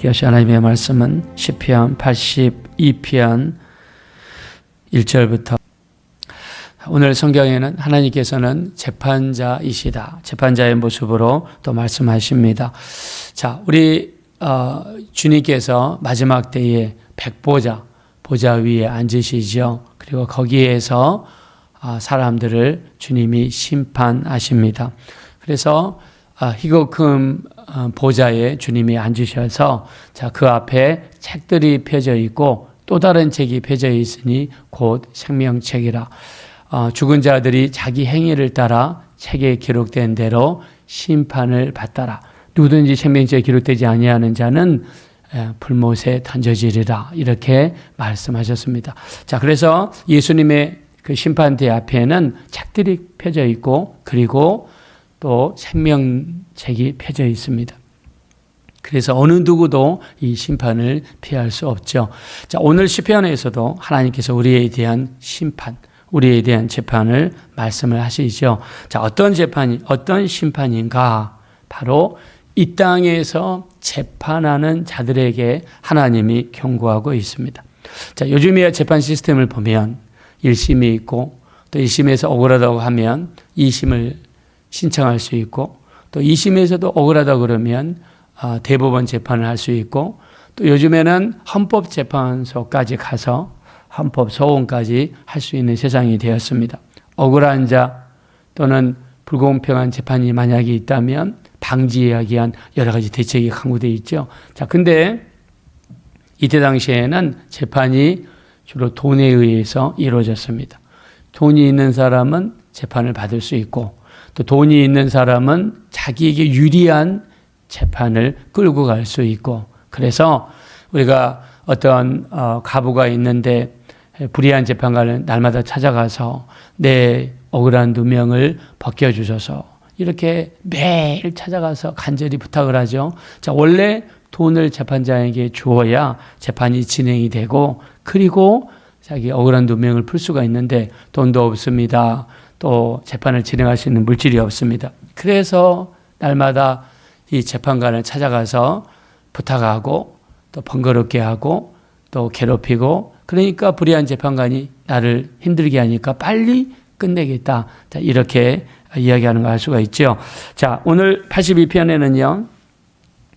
함께 하신 하나님의 말씀은 시편 82편 1절부터 오늘 성경에는 하나님께서는 재판자이시다. 재판자의 모습으로 또 말씀하십니다. 자, 우리 주님께서 마지막 때에 백보자, 보좌 위에 앉으시죠. 그리고 거기에서 사람들을 주님이 심판하십니다. 그래서 희곡금 보좌에 주님이 앉으셔서 자, 그 앞에 책들이 펴져 있고 또 다른 책이 펴져 있으니 곧 생명책이라. 죽은 자들이 자기 행위를 따라 책에 기록된 대로 심판을 받더라. 누구든지 생명책에 기록되지 아니하는 자는 불못에 던져지리라. 이렇게 말씀하셨습니다. 자, 그래서 예수님의 그 심판대 앞에는 책들이 펴져 있고 그리고 또 생명책이 펴져 있습니다. 그래서 어느 누구도 이 심판을 피할 수 없죠. 자, 오늘 시편에서도 하나님께서 우리에 대한 심판, 우리에 대한 재판을 말씀을 하시죠. 자, 어떤 심판인가? 바로 이 땅에서 재판하는 자들에게 하나님이 경고하고 있습니다. 자, 요즘의 재판 시스템을 보면 1심이 있고 또 1심에서 억울하다고 하면 2심을 신청할 수 있고 또 2심에서도 억울하다고 그러면 대법원 재판을 할 수 있고 또 요즘에는 헌법재판소까지 가서 헌법소원까지 할 수 있는 세상이 되었습니다. 억울한 자 또는 불공평한 재판이 만약에 있다면 방지하기 위한 여러 가지 대책이 강구되어 있죠. 자, 근데 이때 당시에는 재판이 주로 돈에 의해서 이루어졌습니다. 돈이 있는 사람은 재판을 받을 수 있고 또 돈이 있는 사람은 자기에게 유리한 재판을 끌고 갈 수 있고 그래서 우리가 어떤 가부가 있는데 불의한 재판관을 날마다 찾아가서 내 억울한 누명을 벗겨주셔서 이렇게 매일 찾아가서 간절히 부탁을 하죠. 자, 원래 돈을 재판장에게 주어야 재판이 진행이 되고 그리고 자기 억울한 누명을 풀 수가 있는데 돈도 없습니다. 또 재판을 진행할 수 있는 물질이 없습니다. 그래서 날마다 이 재판관을 찾아가서 부탁하고 또 번거롭게 하고 또 괴롭히고 그러니까 불의한 재판관이 나를 힘들게 하니까 빨리 끝내겠다. 자, 이렇게 이야기하는 걸 알 수가 있죠. 자, 오늘 82편에는요.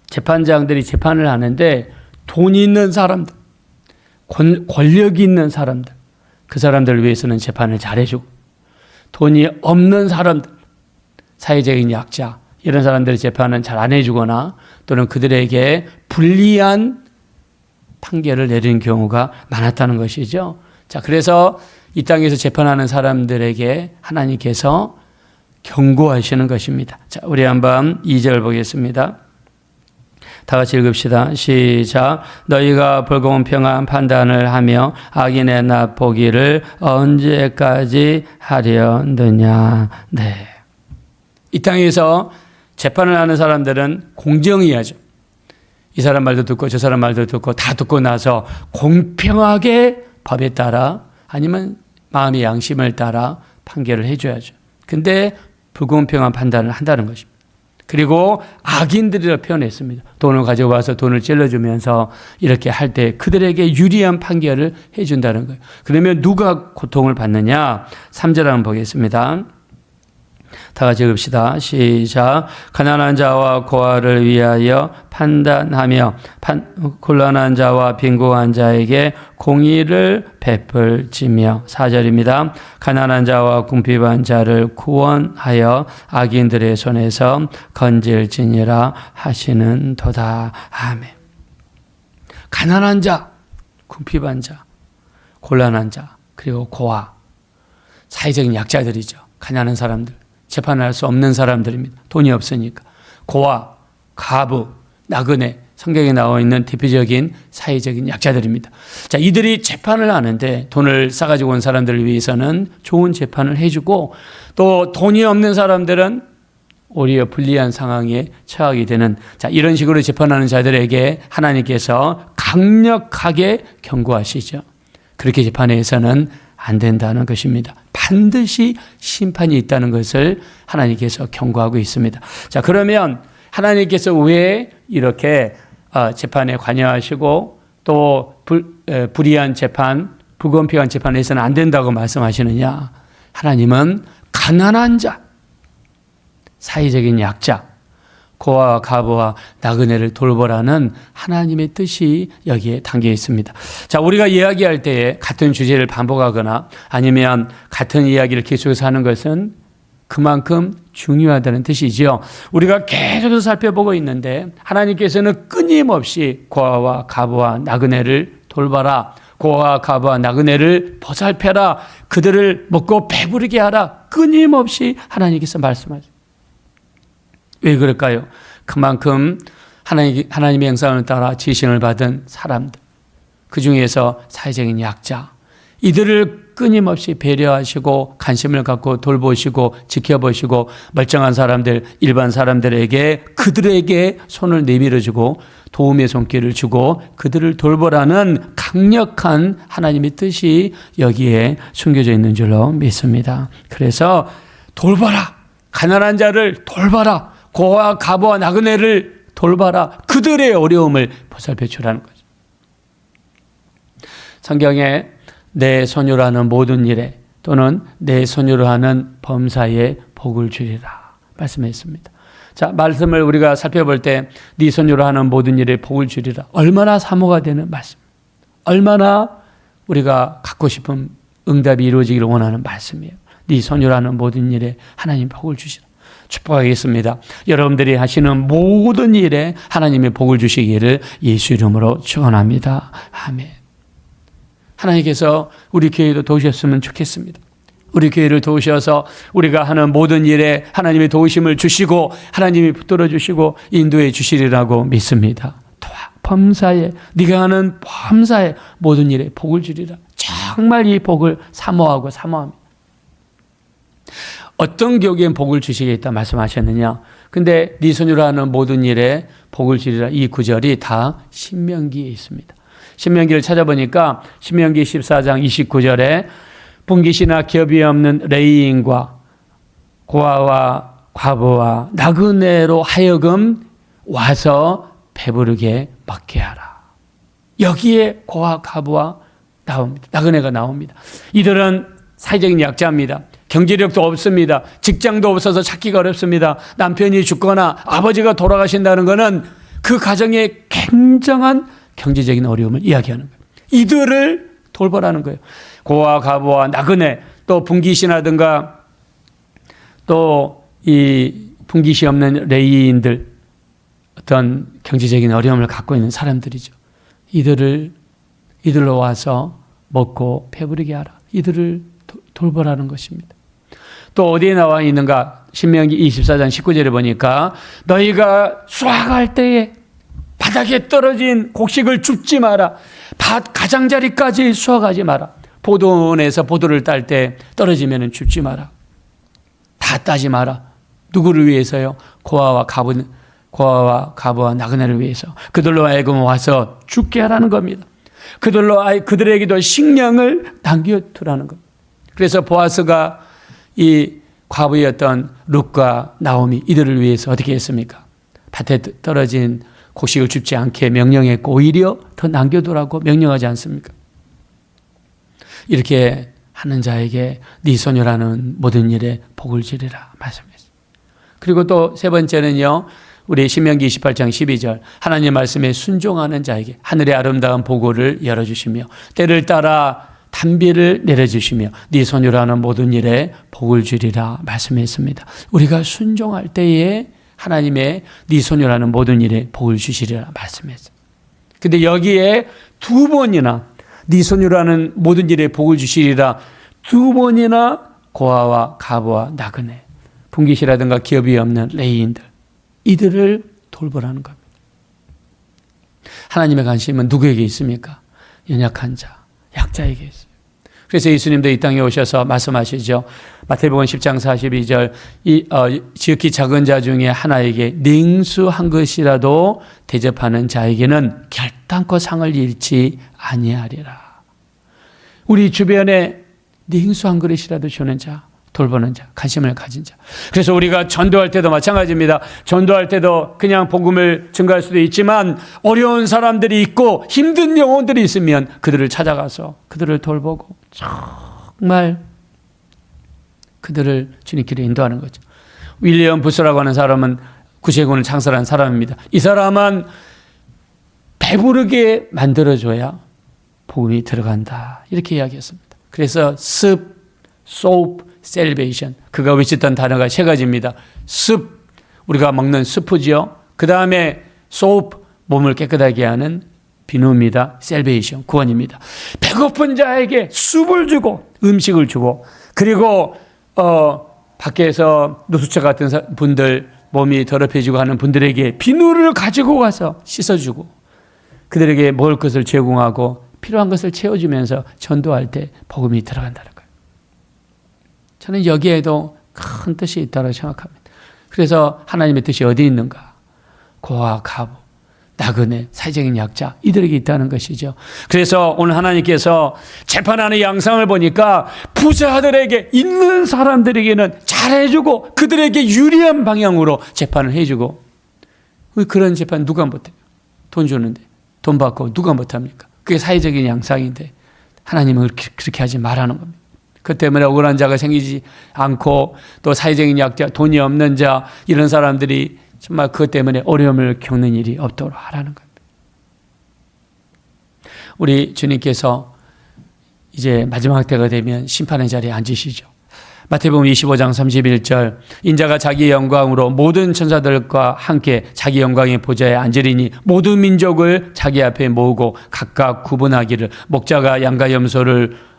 재판장들이 재판을 하는데 돈이 있는 사람들, 권력이 있는 사람들, 그 사람들을 위해서는 재판을 잘해주고 돈이 없는 사람들, 사회적인 약자 이런 사람들의 재판은 잘 안 해주거나 또는 그들에게 불리한 판결을 내리는 경우가 많았다는 것이죠. 자, 그래서 이 땅에서 재판하는 사람들에게 하나님께서 경고하시는 것입니다. 자, 우리 한번 2절 보겠습니다. 다 같이 읽읍시다. 시작. 너희가 불공평한 판단을 하며 악인의 납보기를 언제까지 하려느냐. 네. 이 땅에서 재판을 하는 사람들은 공정해야죠. 이 사람 말도 듣고 저 사람 말도 듣고 다 듣고 나서 공평하게 법에 따라 아니면 마음의 양심을 따라 판결을 해줘야죠. 근데 불공평한 판단을 한다는 것입니다. 그리고 악인들이라 표현했습니다. 돈을 가지고 와서 돈을 찔러주면서 이렇게 할 때 그들에게 유리한 판결을 해준다는 거예요. 그러면 누가 고통을 받느냐? 3절 한번 보겠습니다. 다 같이 읽읍시다. 시작. 가난한 자와 고아를 위하여 판단하며 곤란한 자와 빈곤한 자에게 공의를 베풀지며 4절입니다. 가난한 자와 궁핍한 자를 구원하여 악인들의 손에서 건질지니라 하시는 도다. 아멘. 가난한 자, 궁핍한 자, 곤란한 자, 그리고 고아, 사회적인 약자들이죠. 가난한 사람들. 재판을 할 수 없는 사람들입니다. 돈이 없으니까. 고아, 가부, 나그네, 성경에 나와 있는 대표적인 사회적인 약자들입니다. 자, 이들이 재판을 하는데 돈을 싸가지고 온 사람들을 위해서는 좋은 재판을 해주고 또 돈이 없는 사람들은 오히려 불리한 상황에 처하게 되는 자, 이런 식으로 재판하는 자들에게 하나님께서 강력하게 경고하시죠. 그렇게 재판해서는 안 된다는 것입니다. 반드시 심판이 있다는 것을 하나님께서 경고하고 있습니다. 자, 그러면 하나님께서 왜 이렇게 재판에 관여하시고 또 불이한 재판, 불공평한 재판에서는 안 된다고 말씀하시느냐? 하나님은 가난한 자, 사회적인 약자, 고아와 과부와 나그네를 돌보라는 하나님의 뜻이 여기에 담겨 있습니다. 자, 우리가 이야기할 때에 같은 주제를 반복하거나 아니면 같은 이야기를 계속해서 하는 것은 그만큼 중요하다는 뜻이죠. 우리가 계속해서 살펴보고 있는데 하나님께서는 끊임없이 고아와 과부와 나그네를 돌봐라, 고아와 과부와 나그네를 보살펴라, 그들을 먹고 배부르게 하라, 끊임없이 하나님께서 말씀하세요. 왜 그럴까요? 그만큼 하나님의 형상을 따라 지신을 받은 사람들, 그 중에서 사회적인 약자, 이들을 끊임없이 배려하시고 관심을 갖고 돌보시고 지켜보시고 멀쩡한 사람들, 일반 사람들에게 그들에게 손을 내밀어주고 도움의 손길을 주고 그들을 돌보라는 강력한 하나님의 뜻이 여기에 숨겨져 있는 줄로 믿습니다. 그래서 돌봐라, 가난한 자를 돌봐라, 고아와 과부와 나그네를 돌봐라, 그들의 어려움을 보살펴 주라는 거죠. 성경에 내 손으로 하는 모든 일에 또는 내 손으로 하는 범사에 복을 주리라 말씀했습니다. 자, 말씀을 우리가 살펴볼 때 네 손으로 하는 모든 일에 복을 주리라, 얼마나 사모가 되는 말씀, 얼마나 우리가 갖고 싶은 응답이 이루어지기를 원하는 말씀이에요. 네 손으로 하는 모든 일에 하나님 복을 주시라. 축복하겠습니다. 여러분들이 하시는 모든 일에 하나님의 복을 주시기를 예수 이름으로 축원합니다. 아멘. 하나님께서 우리 교회도 도우셨으면 좋겠습니다. 우리 교회를 도우셔서 우리가 하는 모든 일에 하나님의 도우심을 주시고 하나님이 붙들어 주시고 인도해 주시리라고 믿습니다. 범사에, 네가 하는 범사에 모든 일에 복을 주리라. 정말 이 복을 사모하고 사모합니다. 어떤 교회엔 복을 주시겠다 말씀하셨느냐? 근데 네 손으로 하는 모든 일에 복을 주리라, 이 구절이 다 신명기에 있습니다. 신명기를 찾아보니까 신명기 14장 29절에 분깃이나 기업이 없는 레위인과 고아와 과부와 나그네로 하여금 와서 배부르게 먹게 하라. 여기에 고아 과부와 나옵니다. 나그네가 나옵니다. 이들은 사회적인 약자입니다. 경제력도 없습니다. 직장도 없어서 찾기가 어렵습니다. 남편이 죽거나 아버지가 돌아가신다는 것은 그 가정에 굉장한 경제적인 어려움을 이야기하는 거예요. 이들을 돌보라는 거예요. 고아 과부와 나그네, 또 분깃이라든가 또 이 분깃이 없는 레위인들, 어떤 경제적인 어려움을 갖고 있는 사람들이죠. 이들로 와서 먹고 배부르게 하라. 이들을 돌보라는 것입니다. 또 어디에 나와 있는가? 신명기 24장 19절에 보니까 너희가 수확할 때에 바닥에 떨어진 곡식을 줍지 마라. 밭 가장자리까지 수확하지 마라. 포도원에서 포도를 딸 때 떨어지면 줍지 마라. 다 따지 마라. 누구를 위해서요? 고아와 과부와 나그네를 위해서. 그들로 하여금 와서 죽게 하라는 겁니다. 그들에게도 식량을 남겨두라는 겁니다. 그래서 보아스가 이 과부였던 룻과 나오미, 이들을 위해서 어떻게 했습니까? 밭에 떨어진 곡식을 줍지 않게 명령했고 오히려 더 남겨두라고 명령하지 않습니까? 이렇게 하는 자에게 네 손으로 하는 모든 일에 복을 주리라 말씀했어요. 그리고 또 세 번째는요, 우리 신명기 28장 12절, 하나님 말씀에 순종하는 자에게 하늘의 아름다운 보고를 열어주시며 때를 따라 단비를 내려주시며 네 손으로 하는 모든 일에 복을 주리라 말씀했습니다. 우리가 순종할 때에 하나님의 네 손으로 하는 모든 일에 복을 주시리라 말씀했어요. 근데 여기에 두 번이나 네 손으로 하는 모든 일에 복을 주시리라, 두 번이나 고아와 과부와 나그네, 분깃이라든가 기업이 없는 레위인들, 이들을 돌보라는 겁니다. 하나님의 관심은 누구에게 있습니까? 연약한 자, 약자에게 있어요. 그래서 예수님도 이 땅에 오셔서 말씀하시죠. 마태복음 10장 42절, 지극히 작은 자 중에 하나에게 냉수 한 것이라도 대접하는 자에게는 결단코 상을 잃지 아니하리라. 우리 주변에 냉수 한 그릇이라도 주는 자, 돌보는 자, 관심을 가진 자. 그래서 우리가 전도할 때도 마찬가지입니다. 전도할 때도 그냥 복음을 증거할 수도 있지만 어려운 사람들이 있고 힘든 영혼들이 있으면 그들을 찾아가서 그들을 돌보고 정말 그들을 주님께로 인도하는 거죠. 윌리엄 부스라고 하는 사람은 구세군을 창설한 사람입니다. 이 사람은 배부르게 만들어줘야 복음이 들어간다, 이렇게 이야기했습니다. 그래서 습, soap, salvation, 그가 외쳤던 단어가 세 가지입니다. 습, 우리가 먹는 스프죠. 그 다음에 soap, 몸을 깨끗하게 하는 비누입니다. salvation, 구원입니다. 배고픈 자에게 숲을 주고 음식을 주고, 그리고 밖에서 노숙자 같은 분들, 몸이 더럽혀지고 하는 분들에게 비누를 가지고 가서 씻어주고 그들에게 먹을 것을 제공하고 필요한 것을 채워주면서 전도할 때 복음이 들어간다는 거예요. 저는 여기에도 큰 뜻이 있다고 생각합니다. 그래서 하나님의 뜻이 어디 있는가? 고아, 가부, 나그네, 사회적인 약자, 이들에게 있다는 것이죠. 그래서 오늘 하나님께서 재판하는 양상을 보니까 부자들에게, 있는 사람들에게는 잘해주고 그들에게 유리한 방향으로 재판을 해주고, 그런 재판 누가 못해요? 돈 주는데, 돈 받고 누가 못합니까? 그게 사회적인 양상인데 하나님은 그렇게 하지 말라는 겁니다. 그 때문에 억울한 자가 생기지 않고, 또 사회적인 약자, 돈이 없는 자, 이런 사람들이 정말 그것 때문에 어려움을 겪는 일이 없도록 하라는 겁니다. 우리 주님께서 이제 마지막 때가 되면 심판의 자리에 앉으시죠. 마태복음 25장 31절, 인자가 자기의 영광으로 모든 천사들과 함께 자기 영광의 보좌에 앉으리니 모든 민족을 자기 앞에 모으고 각각 구분하기를, 목자가 양과 염소를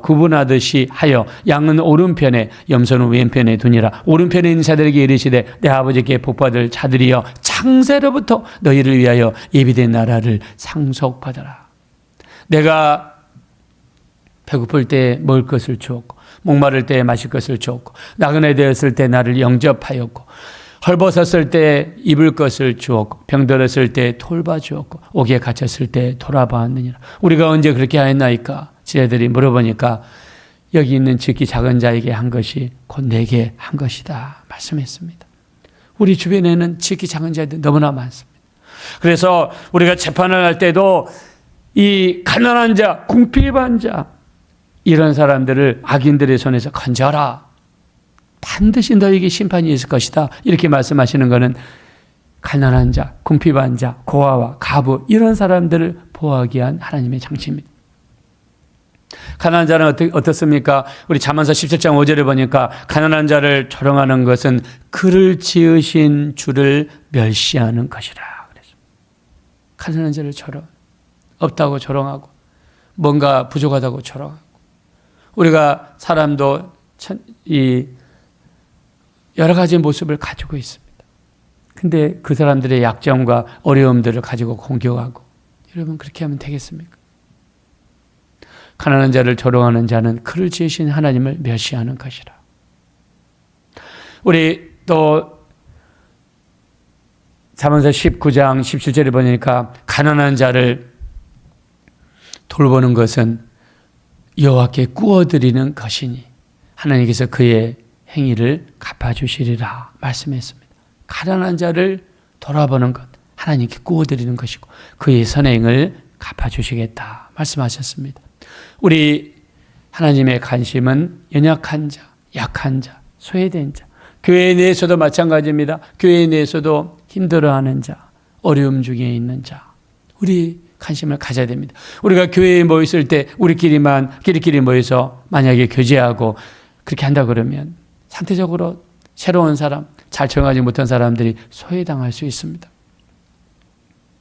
구분하듯이 하여 양은 오른편에 염소는 왼편에 두니라. 오른편에 있는 자들에게 이르시되 내 아버지께 복받을 자들이여, 창세로부터 너희를 위하여 예비된 나라를 상속받아라. 내가 배고플 때 먹을 것을 주었고, 목마를 때 마실 것을 주었고, 나그네 되었을 때 나를 영접하였고, 헐벗었을 때 입을 것을 주었고, 병들었을 때 돌봐주었고, 옥에 갇혔을 때 돌아보았느니라. 우리가 언제 그렇게 하였나이까? 지혜들이 물어보니까 여기 있는 지극히 작은 자에게 한 것이 곧 내게 한 것이다 말씀했습니다. 우리 주변에는 지극히 작은 자들 너무나 많습니다. 그래서 우리가 재판을 할 때도 이 가난한 자, 궁핍한 자, 이런 사람들을 악인들의 손에서 건져라. 반드시 너에게 심판이 있을 것이다. 이렇게 말씀하시는 것은 가난한 자, 궁핍한 자, 고아와 가부, 이런 사람들을 보호하기 위한 하나님의 장치입니다. 가난한 자는 어떻습니까? 우리 잠언서 17장 5절에 보니까 가난한 자를 조롱하는 것은 그를 지으신 주를 멸시하는 것이라 그랬습니다. 가난한 자를 없다고 조롱하고, 뭔가 부족하다고 조롱하고, 우리가 사람도 여러 가지 모습을 가지고 있습니다. 근데 그 사람들의 약점과 어려움들을 가지고 공격하고, 여러분 그렇게 하면 되겠습니까? 가난한 자를 조롱하는 자는 그를 지으신 하나님을 멸시하는 것이라. 우리 또 잠언서 19장 17절에 보니까 가난한 자를 돌보는 것은 여호와께 구워드리는 것이니 하나님께서 그의 행위를 갚아주시리라 말씀했습니다. 가난한 자를 돌아보는 것, 하나님께 구워드리는 것이고 그의 선행을 갚아주시겠다 말씀하셨습니다. 우리 하나님의 관심은 연약한 자, 약한 자, 소외된 자, 교회 내에서도 마찬가지입니다. 교회 내에서도 힘들어하는 자, 어려움 중에 있는 자, 우리 관심을 가져야 됩니다. 우리가 교회에 모였을 때 끼리끼리 모여서 만약에 교제하고 그렇게 한다 그러면 상대적으로 새로운 사람, 잘 적응하지 못한 사람들이 소외당할 수 있습니다.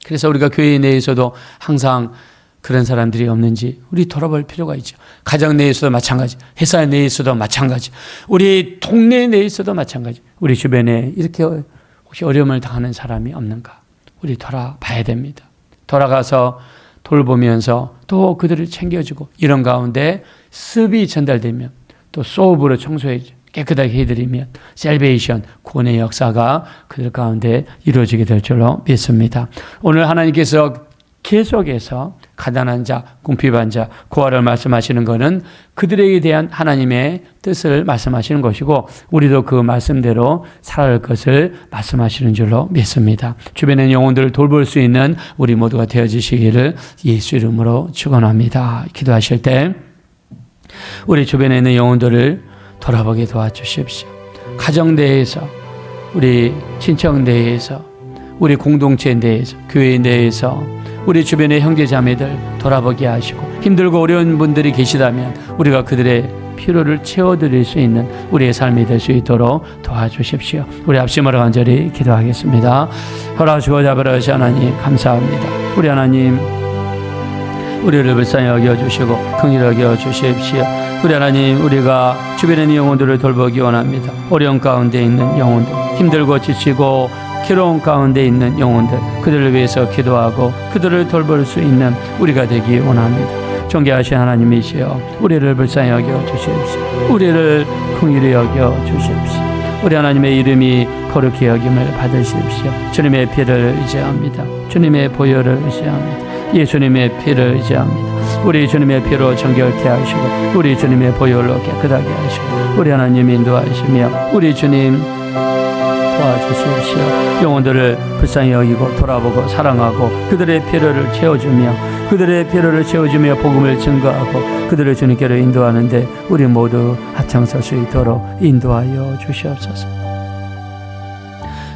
그래서 우리가 교회 내에서도 항상 그런 사람들이 없는지 우리 돌아볼 필요가 있죠. 가정 내에서도 마찬가지, 회사 내에서도 마찬가지, 우리 동네 내에서도 마찬가지. 우리 주변에 이렇게 혹시 어려움을 당하는 사람이 없는가? 우리 돌아봐야 됩니다. 돌아가서 돌보면서 또 그들을 챙겨주고, 이런 가운데 습이 전달되면 또 소업으로 청소해 깨끗하게 해드리면 셀베이션, 구원의 역사가 그들 가운데 이루어지게 될 줄로 믿습니다. 오늘 하나님께서 계속해서 가난한 자, 궁핍한 자, 고아를 말씀하시는 것은 그들에게 대한 하나님의 뜻을 말씀하시는 것이고 우리도 그 말씀대로 살아갈 것을 말씀하시는 줄로 믿습니다. 주변의 영혼들을 돌볼 수 있는 우리 모두가 되어지시기를 예수 이름으로 축원합니다. 기도하실 때 우리 주변에 있는 영혼들을 돌아보게 도와주십시오. 가정 내에서, 우리 친척 내에서, 우리 공동체 내에서, 교회 내에서 우리 주변의 형제 자매들 돌아보게 하시고 힘들고 어려운 분들이 계시다면 우리가 그들의 필요를 채워드릴 수 있는 우리의 삶이 될 수 있도록 도와주십시오. 우리 합심으로 간절히 기도하겠습니다. 허락하시고 아버지 하나님 감사합니다. 우리 하나님 우리를 불쌍히 여겨주시고 긍휼히 여겨주십시오. 우리 하나님 우리가 주변에 있는 영혼들을 돌보기 원합니다. 어려운 가운데 있는 영혼들, 힘들고 지치고 괴로운 가운데 있는 영혼들, 그들을 위해서 기도하고 그들을 돌볼 수 있는 우리가 되기 원합니다. 존귀하신 하나님이시여 우리를 불쌍히 여겨주십시오. 우리를 긍휼히 여겨주십시오. 우리 하나님의 이름이 거룩히 여김을 받으십시오. 주님의 피를 의지합니다. 주님의 보혈을 의지합니다. 예수님의 피를 의지합니다. 우리 주님의 피로 정결케 하시고 우리 주님의 보혈로 깨끗하게 하시고 우리 하나님 인도하시며 우리 주님 도와주십시오. 영혼들을 불쌍히 여기고 돌아보고 사랑하고 그들의 필요를 채워주며 복음을 증거하고 그들을 주님께로 인도하는데 우리 모두 앞장설 수 있도록 인도하여 주시옵소서.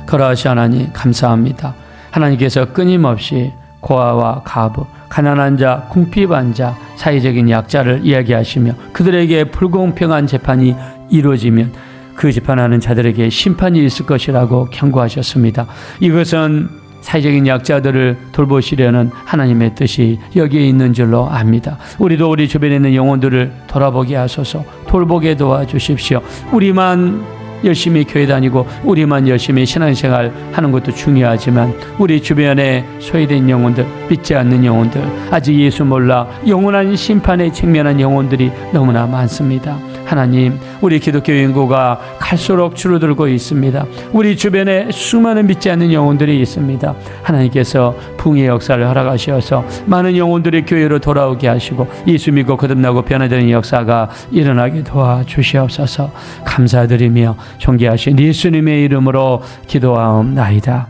거룩하신 하나님 감사합니다. 하나님께서 끊임없이 고아와 가부, 가난한 자, 궁핍한 자, 사회적인 약자를 이야기하시며 그들에게 불공평한 재판이 이루어지면 그 재판하는 자들에게 심판이 있을 것이라고 경고하셨습니다. 이것은 사회적인 약자들을 돌보시려는 하나님의 뜻이 여기에 있는 줄로 압니다. 우리도 우리 주변에 있는 영혼들을 돌아보게 하소서. 돌보게 도와주십시오. 우리만 열심히 교회 다니고 우리만 열심히 신앙생활 하는 것도 중요하지만 우리 주변에 소외된 영혼들, 믿지 않는 영혼들, 아직 예수 몰라 영원한 심판에 직면한 영혼들이 너무나 많습니다. 하나님, 우리 기독교 인구가 갈수록 줄어들고 있습니다. 우리 주변에 수많은 믿지 않는 영혼들이 있습니다. 하나님께서 부흥의 역사를 허락하셔서 많은 영혼들이 교회로 돌아오게 하시고 예수 믿고 거듭나고 변화되는 역사가 일어나게 도와주시옵소서. 감사드리며 존귀하신 예수님의 이름으로 기도하옵나이다.